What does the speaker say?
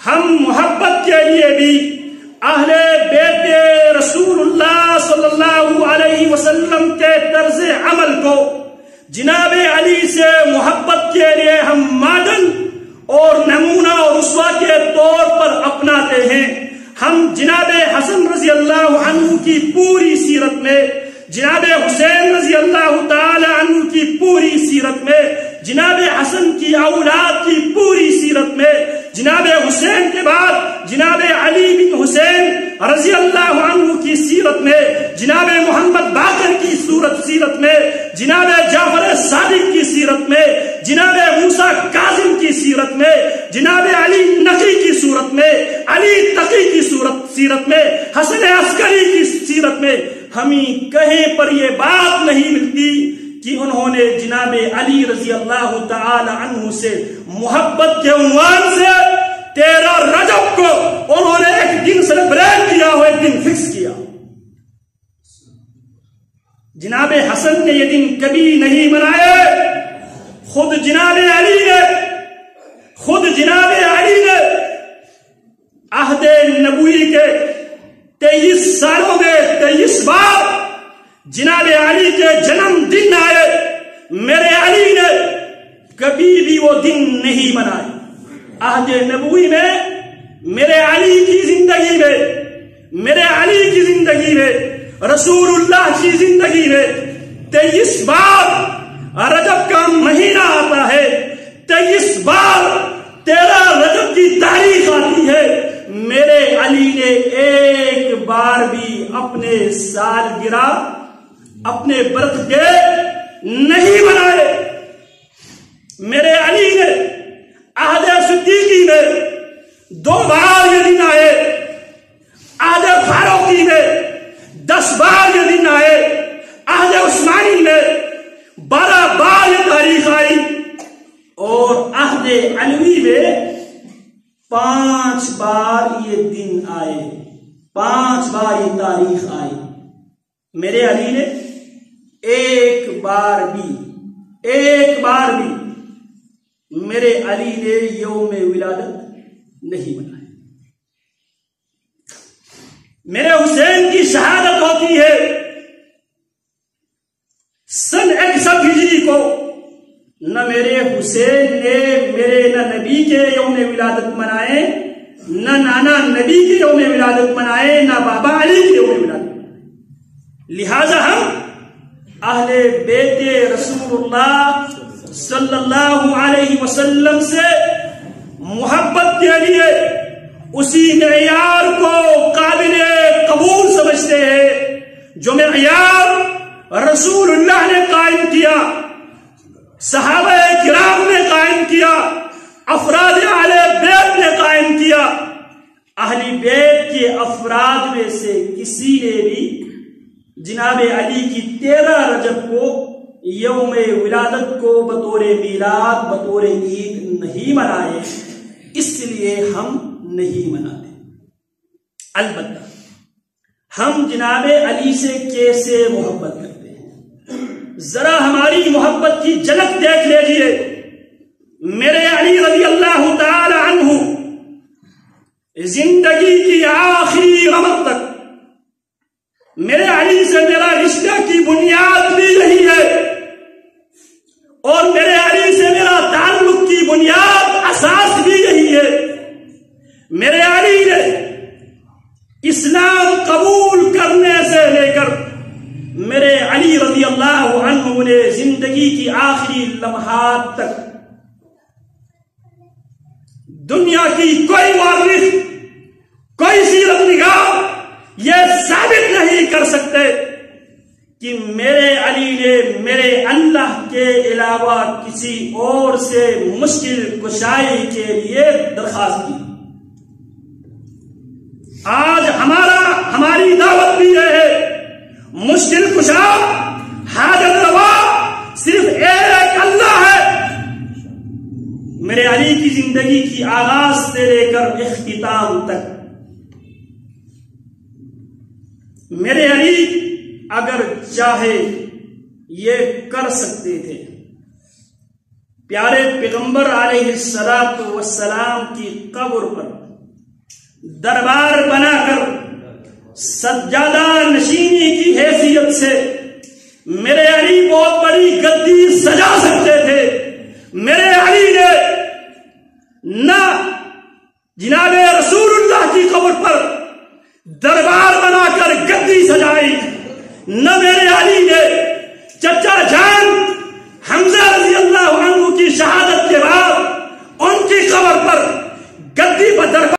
ہم محبت کے لیے بھی اہل بیت رسول اللہ صلی اللہ علیہ وسلم کے طرز عمل کو جناب علی سے محبت کے لیے ہم ماڈل اور نمونہ اور اسوہ کے طور پر اپناتے ہیں۔ ہم جناب حسن رضی اللہ عنہ کی پوری سیرت میں، جناب حسین رضی اللہ تعالی عنہ کی پوری سیرت میں، جناب حسن کی اولاد کی پوری سیرت میں، جناب حسین کے بعد جناب علی بن حسین رضی اللہ عنہ کی سیرت میں، جناب محمد باقر کی سیرت میں، جناب جعفر صادق کی سیرت میں، جناب موسیٰ کاظم کی سیرت میں، جناب علی نقی کی صورت میں، علی تقی کی سیرت میں، حسن عسکری کی سیرت میں ہمیں کہیں پر یہ بات نہیں ملتی کہ انہوں نے جناب علی رضی اللہ تعالی عنہ سے محبت کے عنوان سے 13 رجب کو انہوں نے ایک دن سیلیبریٹ کیا ہو، ایک دن فکس کیا۔ جناب حسن نے یہ دن کبھی نہیں منائے، خود جناب علی نے عہد نبوی کے 23 سالوں میں 23 بار جناب علی کے جنم دن آئے، میرے علی نے کبھی بھی وہ دن نہیں منائے۔ عہد نبوی میں میرے علی کی زندگی میں، میرے علی کی زندگی میں، رسول اللہ کی زندگی میں 23 بار رجب کا مہینہ آتا ہے، 23 بار 13 رجب کی تاریخ آتی ہے۔ میرے علی نے ایک بار بھی اپنے سالگرہ، اپنے برتھ ڈے نہیں منائے۔ میرے علی نے عہد صدیقی میں 2 بار یہ دن آئے، عہد فاروقی میں 10 بار یہ دن آئے، عہد عثمانی میں 12 بار یہ تاریخ آئی، اور عہد علوی میں 5 بار یہ دن آئے، 5 بار یہ تاریخ آئی۔ میرے علی نے ایک بار بھی میرے علی نے یوم ولادت نہیں منایا۔ میرے حسین کی شہادت ہوتی ہے سن 61 ہجری کو، نہ میرے حسین نے نہ نبی کے یوم ولادت منائے، نہ نانا نبی کے یوم ولادت منائے، نہ بابا علی کے یوم ولادت منائے۔ لہذا ہم اہل بیت رسول اللہ صلی اللہ علیہ وسلم سے محبت کے لیے اسی معیار کو قابل قبول سمجھتے ہیں جو معیار رسول اللہ نے قائم کیا، صحابہ کرام نے قائم کیا، افراد اہل بیت نے قائم کیا۔ اہل بیت کے افراد میں سے کسی نے بھی جناب علی کی 13 رجب کو یوم ولادت کو بطور میلاد، بطور عید نہیں منائے، اس لیے ہم نہیں مناتے۔ البتہ ہم جناب علی سے کیسے محبت کرتے ہیں، ذرا ہماری محبت کی جھلک دیکھ لیجئے۔ میرے علی رضی اللہ تعالی عنہ زندگی کی آخری رمق تک میرے علی سے میرا رشتہ کی بنیاد بھی یہی ہے، اور میرے علی سے میرا تعلق کی بنیاد اساس بھی یہی ہے۔ میرے علی نے اسلام قبول کرنے سے لے کر میرے علی رضی اللہ عنہ نے زندگی کی آخری لمحات تک دنیا کی کوئی مورخ، کوئی سیرت نگار یہ ثابت نہیں کر سکتے کہ میرے علی نے میرے اللہ کے علاوہ کسی اور سے مشکل کشائی کے لیے درخواست کی۔ آج ہماری دعوت بھی یہ ہے، مشکل کشا، حاجت روا صرف ایک اللہ ہے۔ میرے علی کی زندگی کی آغاز سے لے کر اختتام تک میرے علی اگر چاہے یہ کر سکتے تھے پیارے پیغمبر علیہ السلام کی قبر پر دربار بنا کر سجادہ نشینی کی حیثیت سے میرے علی بہت بڑی گدی سجا سکتے تھے. میرے علی نے نہ جناب رسول اللہ کی قبر پر دربار بنا کر گدی سجائی، نہ میرے علی